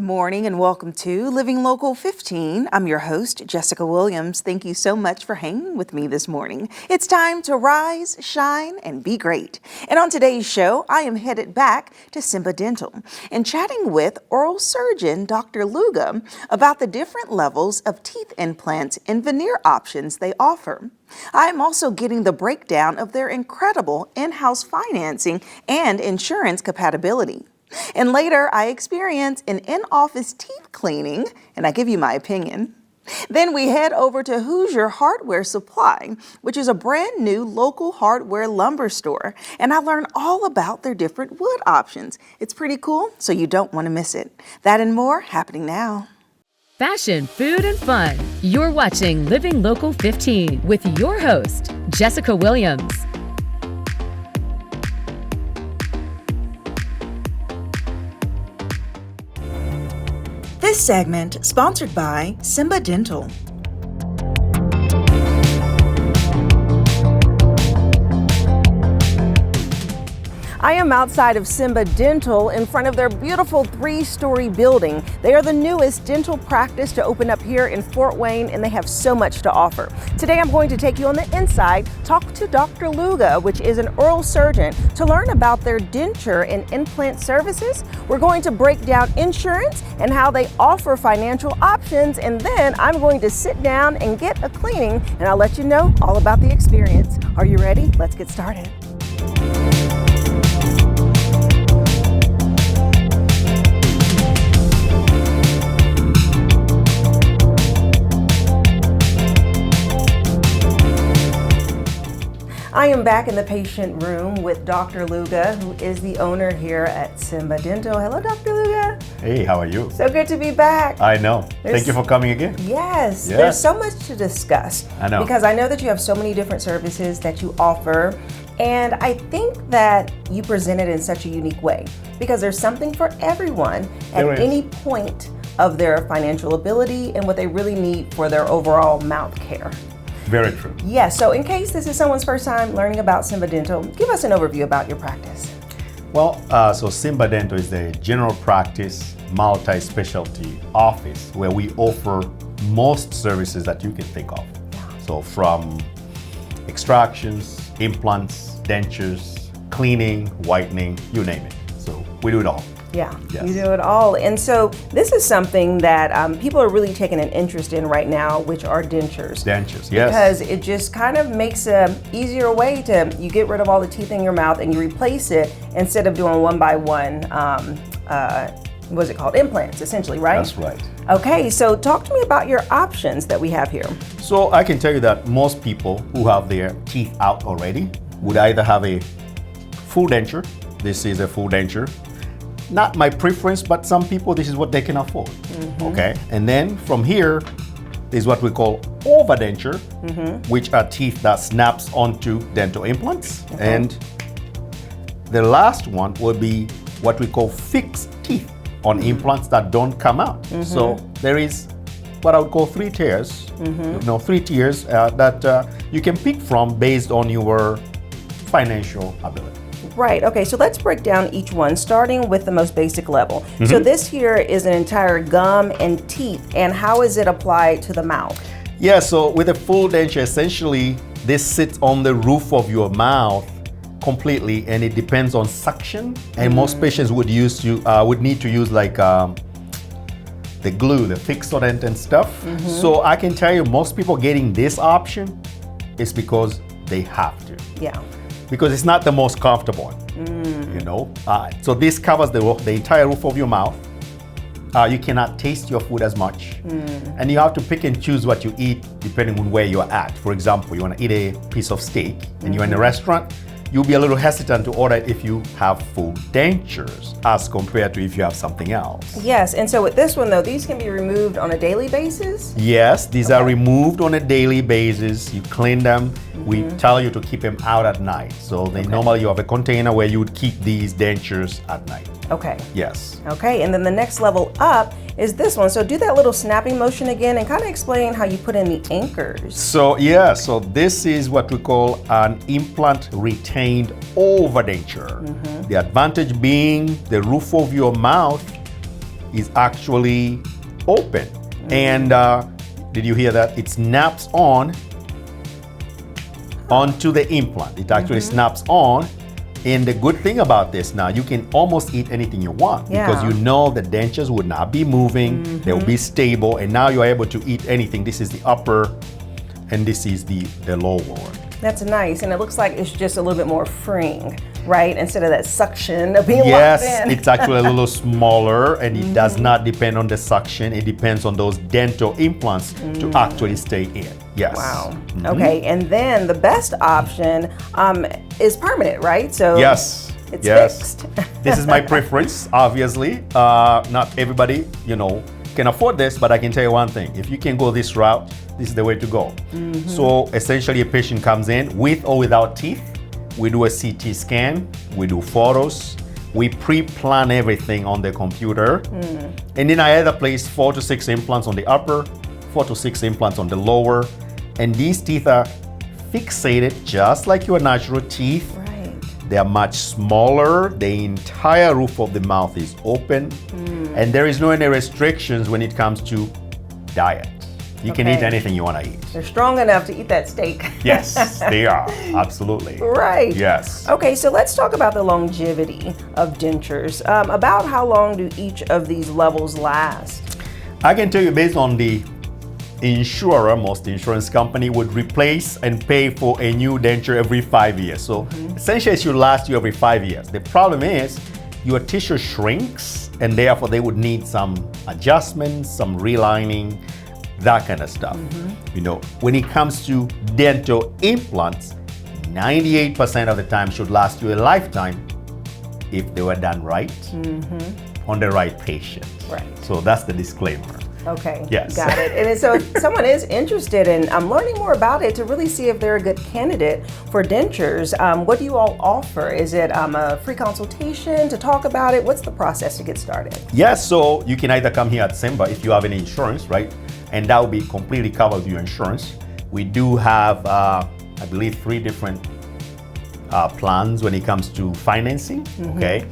morning and welcome to Living Local 15. I'm your host, Jessica Williams. Thank you so much for hanging with me this morning. It's time to rise, shine, and be great. And on today's show, I am headed back to Simba Dental and chatting with oral surgeon Dr. Luga about the different levels of teeth implants and veneer options they offer. I'm also getting the breakdown of their incredible in-house financing and insurance compatibility. And later, I experience an in-office teeth cleaning, and I give you my opinion. Then we head over to Hoosier Hardwood Supply, which is a brand new local hardware lumber store, and I learn all about their different wood options. It's pretty cool, so you don't want to miss it. That and more happening now. Fashion, food, and fun. You're watching Living Local 15 with your host, Jessica Williams. This segment sponsored by Simba Dental. I am outside of Simba Dental in front of their beautiful 3-story building. They are the newest dental practice to open up here in Fort Wayne, and they have so much to offer. Today I'm going to take you on the inside, talk to Dr. Luga, which is an oral surgeon, to learn about their denture and implant services. We're going to break down insurance and how they offer financial options, and then I'm going to sit down and get a cleaning, and I'll let you know all about the experience. Are you ready? Let's get started. I am back in the patient room with Dr. Luga, who is the owner here at Simba Dental. Hello, Dr. Luga. Hey, how are you? So good to be back. I know. Thank you for coming again. Yes, there's so much to discuss. I know. Because I know that you have so many different services that you offer, and I think that you present it in such a unique way because there's something for everyone at any point of their financial ability and what they really need for their overall mouth care. Very true. Yes, so in case this is someone's first time learning about Simba Dental, give us an overview about your practice. Well, so Simba Dental is the general practice multi-specialty office where we offer most services that you can think of. So from extractions, implants, dentures, cleaning, whitening, you name it. So we do it all. Yeah, yes. You do it all. And so this is something that people are really taking an interest in right now, which are dentures. Dentures, yes. Because it just kind of makes an easier way to, you get rid of all the teeth in your mouth and you replace it instead of doing one by one, what's it called? Implants, essentially, right? That's right. Okay, so talk to me about your options that we have here. So I can tell you that most people who have their teeth out already would either have a full denture. This is a full denture. Not my preference, but some people, this is what they can afford. Okay, and then from here is what we call overdenture, which are teeth that snaps onto dental implants. And the last one will be what we call fixed teeth on implants that don't come out. So there is what I would call 3 tiers, 3 tiers that you can pick from based on your financial ability. Right, okay, so let's break down each one, starting with the most basic level. So this here is an entire gum and teeth, and how is it applied to the mouth? Yeah, so with a full denture, essentially, this sits on the roof of your mouth completely, and it depends on suction, and most patients would need to use like the glue, the Fixodent and stuff. So I can tell you, most people getting this option is because they have to. Yeah. Because it's not the most comfortable, so this covers the entire roof of your mouth. You cannot taste your food as much, and you have to pick and choose what you eat depending on where you're at. For example, you want to eat a piece of steak and you're in a restaurant, you'll be a little hesitant to order it if you have full dentures as compared to if you have something else. Yes, and so with this one though, these can be removed on a daily basis? Yes, these are removed on a daily basis. You clean them. We tell you to keep them out at night. So normally you have a container where you would keep these dentures at night. Okay. Yes. Okay, and then the next level up is this one. So do that little snapping motion again and kind of explain how you put in the anchors. So this is what we call an implant retained overdenture. The advantage being the roof of your mouth is actually open. And did you hear that? It snaps onto the implant. It actually snaps on. And the good thing about this now, you can almost eat anything you want because you know the dentures would not be moving, they'll be stable, and now you're able to eat anything. This is the upper and this is the lower one. That's nice, and it looks like it's just a little bit more freeing, right? Instead of that suction of being locked in. Yes, it's actually a little smaller, and it does not depend on the suction. It depends on those dental implants to actually stay in. Yes. Wow. Okay, and then the best option is permanent, right? So yes, it's fixed. This is my preference, obviously. Not everybody, can afford this, but I can tell you one thing. If you can go this route, this is the way to go. So essentially a patient comes in with or without teeth. We do a CT scan, we do photos, we pre-plan everything on the computer. And then I either place 4 to 6 implants on the upper, 4 to 6 implants on the lower. And these teeth are fixated just like your natural teeth. Right. They are much smaller. The entire roof of the mouth is open. And there is no any restrictions when it comes to diet. You can eat anything you want to eat. They're strong enough to eat that steak. Yes, they are. Absolutely. Right. Yes. Okay, so let's talk about the longevity of dentures. About how long do each of these levels last? I can tell you based on the insurer, most insurance company would replace and pay for a new denture every 5 years. So essentially it should last you every 5 years. The problem is your tissue shrinks and therefore they would need some adjustments, some relining, that kind of stuff. When it comes to dental implants, 98% of the time should last you a lifetime if they were done right on the right patient. Right. So that's the disclaimer. Okay, yes. Got it. And so if someone is interested in learning more about it to really see if they're a good candidate for dentures, what do you all offer? Is it a free consultation to talk about it? What's the process to get started? Yes, so you can either come here at Simba if you have any insurance, right? And that will be completely covered with your insurance. We do have, I believe, 3 different plans when it comes to financing, okay?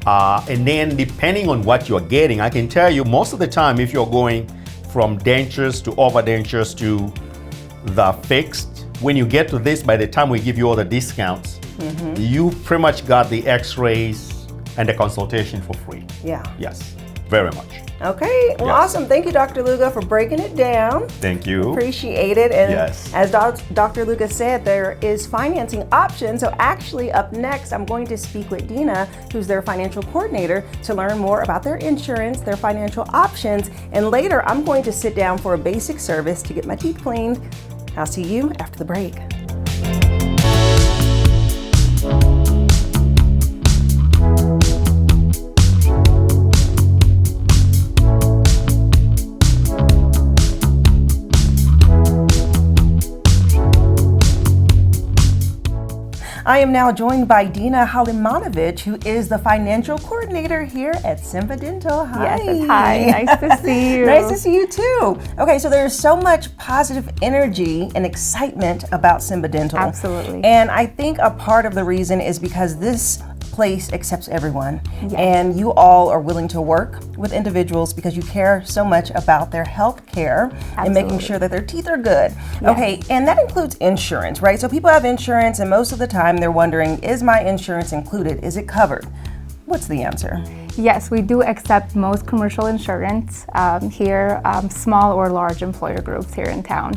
And then depending on what you're getting, I can tell you most of the time if you're going from dentures to overdentures to the fixed, when you get to this, by the time we give you all the discounts, you pretty much got the x-rays and the consultation for free. Yeah. Yes, very much. Okay, well, awesome. Thank you, Dr. Luga, for breaking it down. Thank you. Appreciate it. And yes. As Dr. Luga said, there is financing options. So actually up next, I'm going to speak with Dina, who's their financial coordinator, to learn more about their insurance, their financial options. And later, I'm going to sit down for a basic service to get my teeth cleaned. I'll see you after the break. I am now joined by Dina Halimanovic, who is the financial coordinator here at Simba Dental. Hi. Yes, hi. Nice to see you. Nice to see you too. Okay, so there's so much positive energy and excitement about Simba Dental. Absolutely. And I think a part of the reason is because this place accepts everyone. Yes. And you all are willing to work with individuals because you care so much about their health care and making sure that their teeth are good. Yes. Okay, and that includes insurance, right? So people have insurance and most of the time they're wondering, is my insurance included? Is it covered? What's the answer? Yes, we do accept most commercial insurance here, small or large employer groups here in town.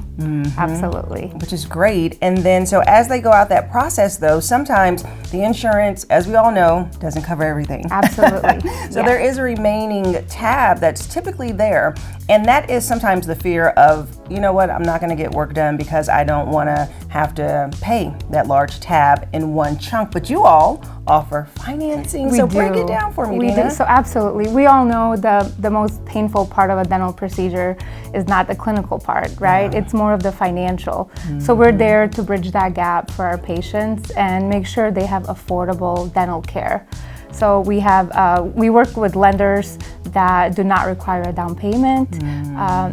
Absolutely. Which is great. And then, so as they go out that process though, sometimes the insurance, as we all know, doesn't cover everything. Absolutely. So there is a remaining tab that's typically there. And that is sometimes the fear of, you know what, I'm not gonna get work done because I don't wanna have to pay that large tab in one chunk. But you all offer financing. We so do. break it down for me, Dina. So absolutely. We all know the most painful part of a dental procedure is not the clinical part, right? Yeah. It's more of the financial. So we're there to bridge that gap for our patients and make sure they have affordable dental care. So we work with lenders that do not require a down payment.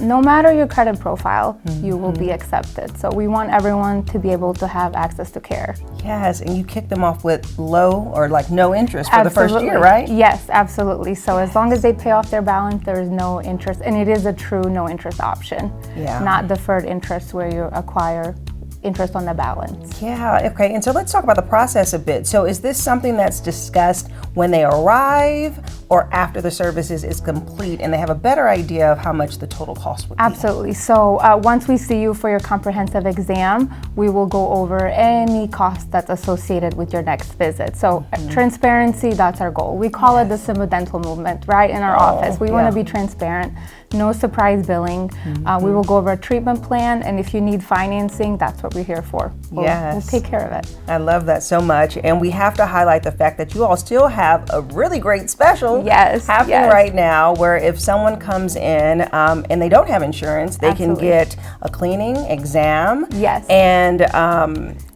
No matter your credit profile, you will be accepted. So we want everyone to be able to have access to care. Yes, and you kick them off with low or like no interest for the first year, right? Yes, absolutely. So as long as they pay off their balance, there is no interest, and it is a true no interest option, not deferred interest where you acquire interest on the balance. Yeah, okay, and so let's talk about the process a bit. So is this something that's discussed when they arrive or after the services is complete and they have a better idea of how much the total cost would be? Absolutely. So once we see you for your comprehensive exam, we will go over any cost that's associated with your next visit. So transparency, that's our goal. We call it the Simba Dental movement, right, in our office. We want to be transparent, no surprise billing. We will go over a treatment plan, and if you need financing, that's what we're here for. We'll take care of it. I love that so much, and we have to highlight the fact that you all still have a really great special happening right now, where if someone comes in and they don't have insurance, they can get a cleaning, exam, and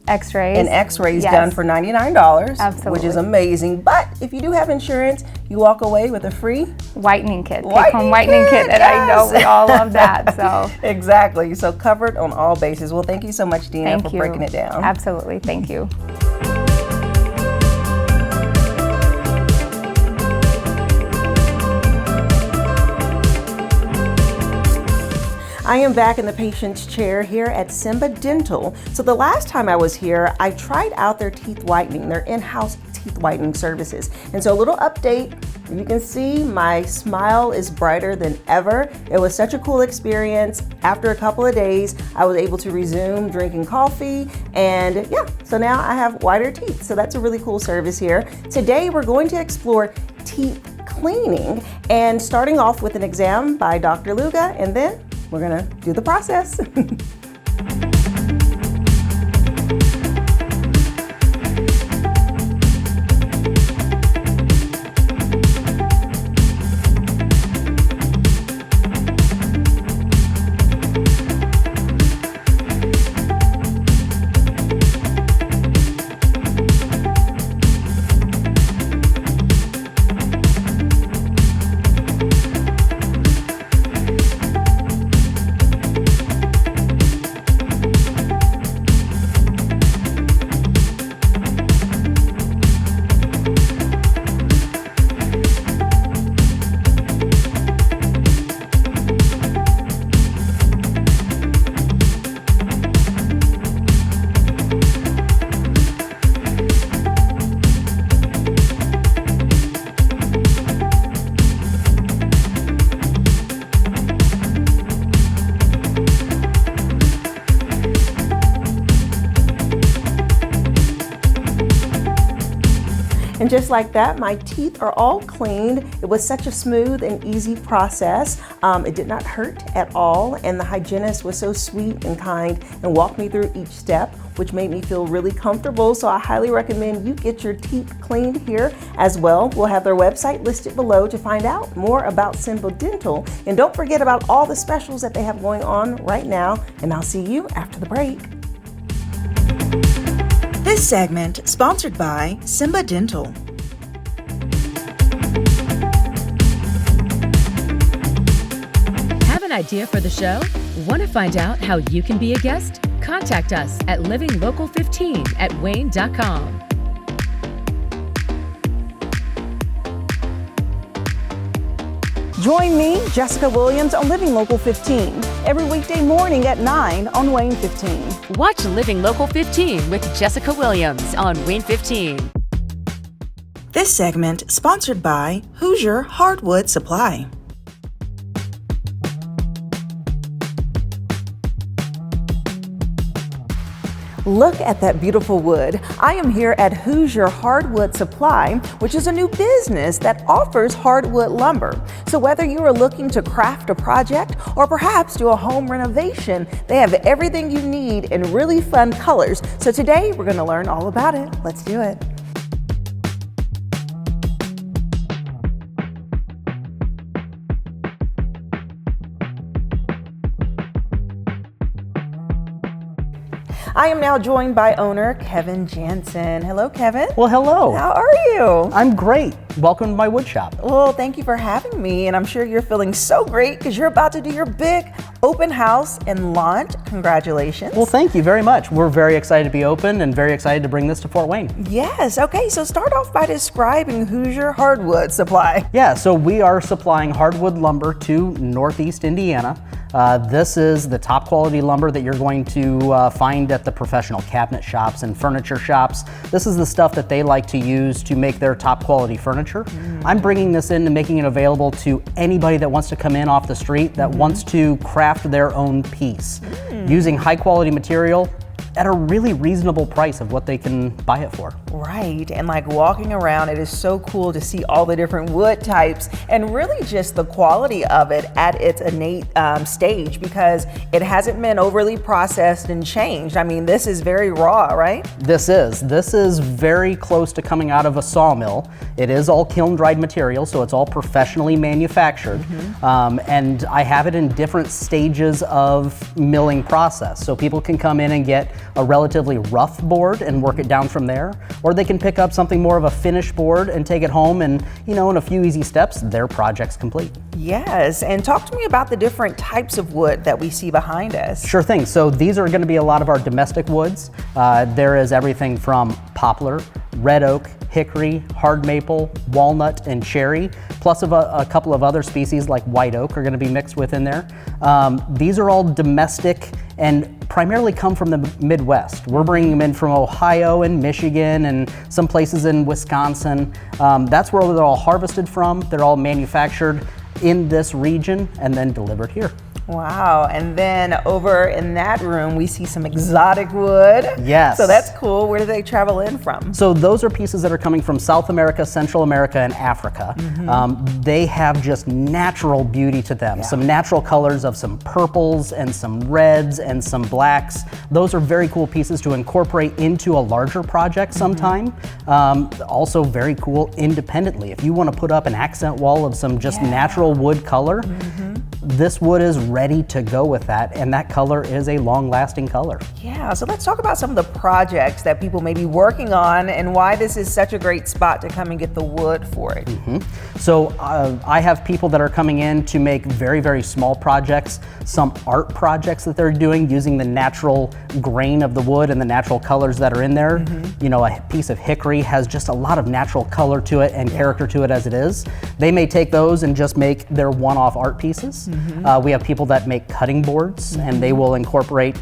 x-rays done for $99, which is amazing. But if you do have insurance, you walk away with a free whitening kit. Whitening kit, and I know we all love that. So exactly. So covered on all bases. Well, thank you so much, Dina, for breaking it down. Absolutely. Thank you. I am back in the patient's chair here at Simba Dental. So the last time I was here, I tried out their teeth whitening, their in-house teeth whitening services. And so a little update, you can see my smile is brighter than ever. It was such a cool experience. After a couple of days, I was able to resume drinking coffee, and so now I have whiter teeth. So that's a really cool service here. Today, we're going to explore teeth cleaning, and starting off with an exam by Dr. Luga, and then we're gonna do the process. And just like that, my teeth are all cleaned. It was such a smooth and easy process. It did not hurt at all, and the hygienist was so sweet and kind and walked me through each step, which made me feel really comfortable. So I highly recommend you get your teeth cleaned here as well. We'll have their website listed below to find out more about Simba Dental. And don't forget about all the specials that they have going on right now, and I'll see you after the break. This segment sponsored by Simba Dental. Have an idea for the show? Want to find out how you can be a guest? Contact us at livinglocal15@wayne.com. Join me, Jessica Williams, on Living Local 15 every weekday morning at 9 on WANE 15. Watch Living Local 15 with Jessica Williams on WANE 15. This segment sponsored by Hoosier Hardwood Supply. Look at that beautiful wood. I am here at Hoosier Hardwood Supply, which is a new business that offers hardwood lumber. So whether you are looking to craft a project or perhaps do a home renovation, they have everything you need in really fun colors. So today we're going to learn all about it. Let's do it. I am now joined by owner Kevin Jansen. Hello, Kevin. Well, hello. How are you? I'm great. Welcome to my wood shop. Well, thank you for having me, and I'm sure you're feeling so great because you're about to do your big open house and launch. Congratulations. Well, thank you very much. We're very excited to be open and very excited to bring this to Fort Wayne. Yes. Okay, so start off by describing Hoosier Hardwood Supply. Yeah, so we are supplying hardwood lumber to Northeast Indiana. This is the top quality lumber that you're going to find at the professional cabinet shops and furniture shops. This is the stuff that they like to use to make their top quality furniture. I'm bringing this in and making it available to anybody that wants to come in off the street that wants to craft their own piece using high quality material at a really reasonable price of what they can buy it for. Right, and like walking around, it is so cool to see all the different wood types and really just the quality of it at its innate stage, because it hasn't been overly processed and changed. I mean, this is very raw, right? This is very close to coming out of a sawmill. It is all kiln dried material, so it's all professionally manufactured. And I have it in different stages of milling process. So people can come in and get a relatively rough board and work it down from there, or they can pick up something more of a finished board and take it home, and in a few easy steps, their project's complete. Yes, and talk to me about the different types of wood that we see behind us. Sure thing. So these are going to be a lot of our domestic woods. There is everything from poplar, red oak, hickory, hard maple, walnut, and cherry, plus a couple of other species like white oak are going to be mixed within there. These are all domestic and primarily come from the Midwest. We're bringing them in from Ohio and Michigan and some places in Wisconsin. That's where they're all harvested from. They're all manufactured in this region and then delivered here. Wow, and then over in that room, we see some exotic wood. Yes. So that's cool. Where do they travel in from? So those are pieces that are coming from South America, Central America, and Africa. They have just natural beauty to them. Some natural colors of some purples and some reds and some blacks. Those are very cool pieces to incorporate into a larger project sometime. Also very cool independently. If you want to put up an accent wall of some just natural wood color, this wood is ready to go with that, and that color is a long-lasting color. Yeah, so let's talk about some of the projects that people may be working on and why this is such a great spot to come and get the wood for it. So I have people that are coming in to make very, very small projects, some art projects that they're doing using the natural grain of the wood and the natural colors that are in there. A piece of hickory has just a lot of natural color to it and character to it as it is. They may take those and just make their one-off art pieces. We have people that make cutting boards, and they will incorporate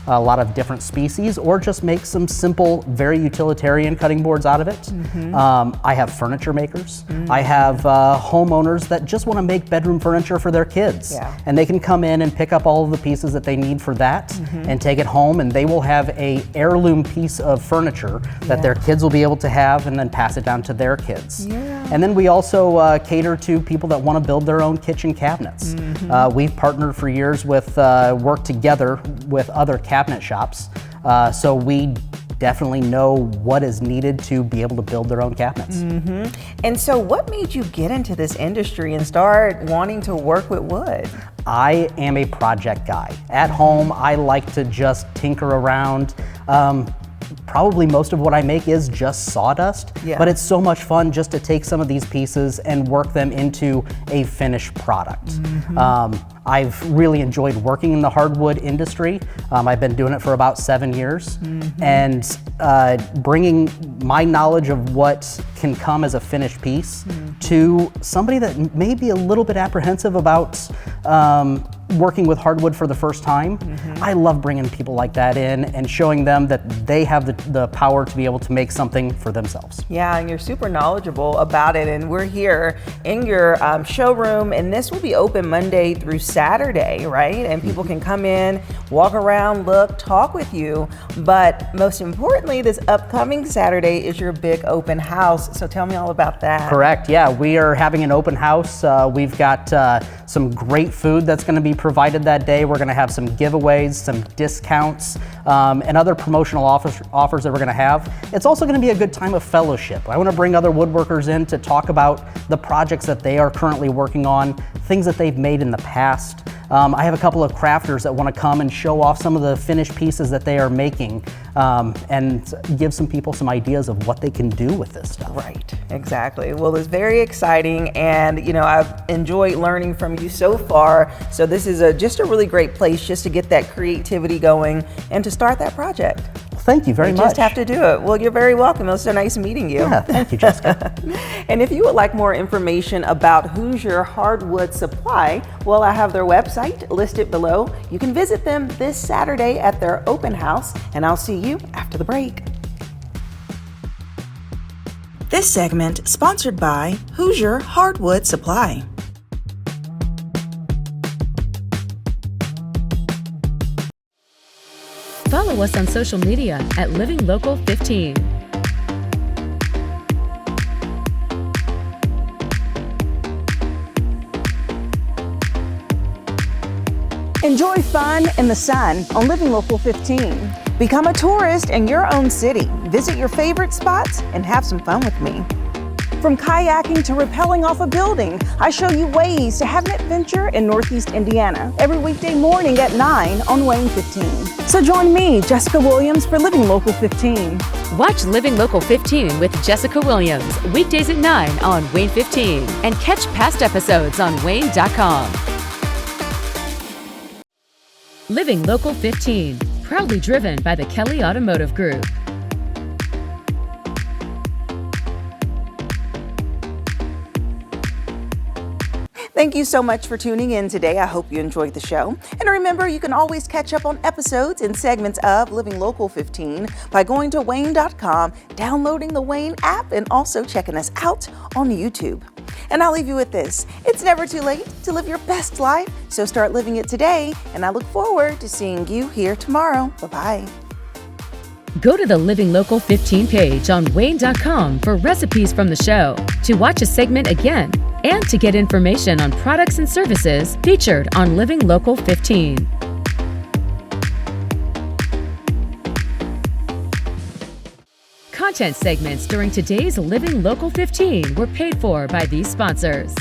a lot of different species or just make some simple, very utilitarian cutting boards out of it. I have furniture makers. I have homeowners that just want to make bedroom furniture for their kids. And they can come in and pick up all of the pieces that they need for that and take it home, and they will have a heirloom piece of furniture that their kids will be able to have and then pass it down to their kids. And then we also cater to people that want to build their own kitchen cabinets. We've partnered for years with, worked together with other cabinet shops, so we definitely know what is needed to be able to build their own cabinets. And so what made you get into this industry and start wanting to work with wood? I am a project guy. At home, I like to just tinker around. Probably most of what I make is just sawdust, but it's so much fun just to take some of these pieces and work them into a finished product. I've really enjoyed working in the hardwood industry. I've been doing it for about 7 years, and bringing my knowledge of what can come as a finished piece to somebody that may be a little bit apprehensive about working with hardwood for the first time. I love bringing people like that in and showing them that they have the power to be able to make something for themselves. Yeah, and you're super knowledgeable about it, and we're here in your showroom, and this will be open Monday through Saturday, right? And people can come in, walk around, look, talk with you, but most importantly, this upcoming Saturday is your big open house, so tell me all about that. Correct, yeah, we are having an open house. We've got some great food that's going to be provided that day. We're going to have some giveaways, some discounts, and other promotional offers that we're going to have. It's also going to be a good time of fellowship. I want to bring other woodworkers in to talk about the projects that they are currently working on, things that they've made in the past. I have a couple of crafters that want to come and show off some of the finished pieces that they are making, and give some people some ideas of what they can do with this stuff. Right, exactly. Well, it's very exciting, and I've enjoyed learning from you so far. So this is just a really great place just to get that creativity going and to start that project. Thank you very much. You just have to do it. Well, you're very welcome. It was so nice meeting you. Yeah, thank you, Jessica. And if you would like more information about Hoosier Hardwood Supply, well, I have their website listed below. You can visit them this Saturday at their open house, and I'll see you after the break. This segment sponsored by Hoosier Hardwood Supply. Follow us on social media at Living Local 15. Enjoy fun in the sun on Living Local 15. Become a tourist in your own city. Visit your favorite spots and have some fun with me. From kayaking to rappelling off a building, I show you ways to have an adventure in Northeast Indiana every weekday morning at 9 on WANE 15. So join me, Jessica Williams, for Living Local 15. Watch Living Local 15 with Jessica Williams weekdays at 9 on WANE 15 and catch past episodes on WANE.com. Living Local 15, proudly driven by the Kelly Automotive Group. Thank you so much for tuning in today. I hope you enjoyed the show. And remember, you can always catch up on episodes and segments of Living Local 15 by going to WANE.com, downloading the WANE app, and also checking us out on YouTube. And I'll leave you with this. It's never too late to live your best life, so start living it today. And I look forward to seeing you here tomorrow. Bye-bye. Go to the Living Local 15 page on WANE.com for recipes from the show, to watch a segment again, and to get information on products and services featured on Living Local 15. Content segments during today's Living Local 15 were paid for by these sponsors.